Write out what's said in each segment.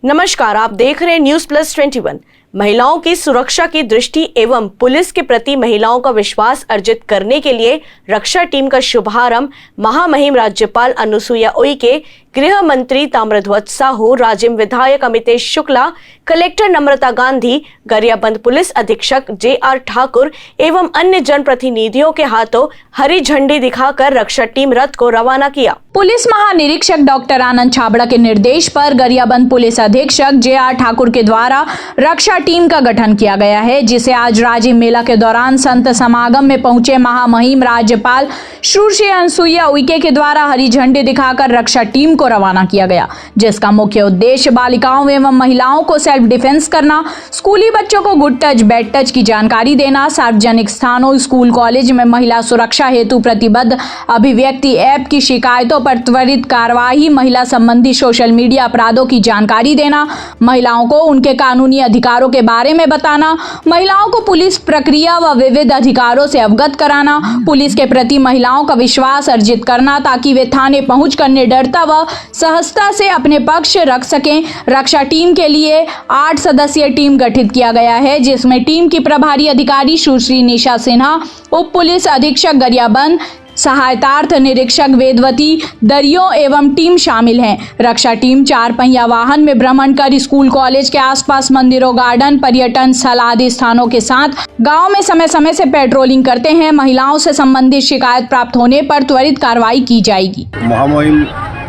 नमस्कार, आप देख रहे हैं न्यूज प्लस 21। महिलाओं की सुरक्षा की दृष्टि एवं पुलिस के प्रति महिलाओं का विश्वास अर्जित करने के लिए रक्षा टीम का शुभारंभ महामहिम राज्यपाल अनुसुईया उइके, गृह मंत्री ताम्रध्वज साहू, राजिम विधायक अमितेश शुक्ला, कलेक्टर नम्रता गांधी, गरियाबंद पुलिस अधीक्षक JR ठाकुर एवं अन्य जनप्रतिनिधियों के हाथों हरी झंडी दिखाकर रक्षा टीम रथ को रवाना किया। पुलिस महानिरीक्षक डॉक्टर आनंद छाबड़ा के निर्देश पर गरियाबंद पुलिस अधीक्षक JR ठाकुर के द्वारा रक्षा टीम का गठन किया गया है, जिसे आज राजिम मेला के दौरान संत समागम में पहुंचे महामहिम राज्यपाल श्री अनुसुईया उइके के द्वारा हरी झंडी दिखाकर रक्षा टीम को रवाना किया गया, जिसका मुख्य उद्देश्य बालिकाओं एवं महिलाओं को सेल्फ डिफेंस करना, स्कूली बच्चों को गुड टच बैड टच की जानकारी देना, सार्वजनिक स्थानों, स्कूल कॉलेज में महिला सुरक्षा हेतु प्रतिबद्ध अभिव्यक्ति ऐप की शिकायतों पर त्वरित कार्यवाही, महिला संबंधी सोशल मीडिया अपराधों की जानकारी देना, महिलाओं को उनके कानूनी अधिकारों के बारे में बताना, महिलाओं को पुलिस प्रक्रिया व विविध अधिकारों से अवगत कराना, पुलिस के प्रति महिलाओं का विश्वास अर्जित करना ताकि वे थाने पहुंचकर निडरता व सहजता से अपने पक्ष रख सकें। रक्षा टीम के लिए 8 सदस्यीय टीम गठित किया गया है, जिसमें टीम की प्रभारी अधिकारी सुश्री निशा सिन्हा, उप पुलिस अधीक्षक गरियाबंद, सहायतार्थ निरीक्षक वेदवती दरियो एवं टीम शामिल हैं। रक्षा टीम 4 पहिया वाहन में भ्रमण कर स्कूल कॉलेज के आसपास मंदिरों, गार्डन, पर्यटन स्थल आदि स्थानों के साथ गांव में समय समय से पेट्रोलिंग करते हैं। महिलाओं से संबंधित शिकायत प्राप्त होने पर त्वरित कार्रवाई की जाएगी। महामहिम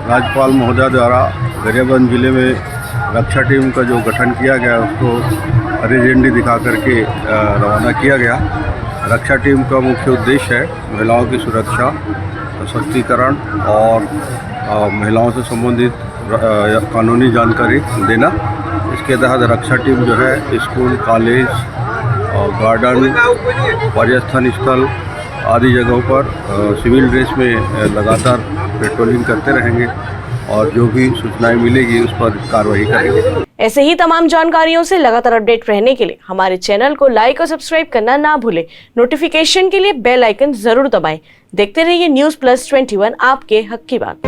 राज्यपाल महोदय द्वारा गरियाबंद जिले में रक्षा टीम का जो गठन किया गया उसको हरी झंडी दिखा करके रवाना किया गया। रक्षा टीम का मुख्य उद्देश्य है महिलाओं की सुरक्षा, सशक्तिकरण और महिलाओं से संबंधित कानूनी जानकारी देना। इसके तहत रक्षा टीम जो है स्कूल, कॉलेज, गार्डन, पर्यटन स्थल आदि जगहों पर सिविल ड्रेस में लगातार पेट्रोलिंग करते रहेंगे और जो भी सूचनाएं मिलेगी उस पर कार्रवाई करेंगे। ऐसे ही तमाम जानकारियों से लगातार अपडेट रहने के लिए हमारे चैनल को लाइक और सब्सक्राइब करना ना भूलें। नोटिफिकेशन के लिए बेल आइकन जरूर दबाएं। देखते रहिए न्यूज प्लस 21, आपके हक की बात।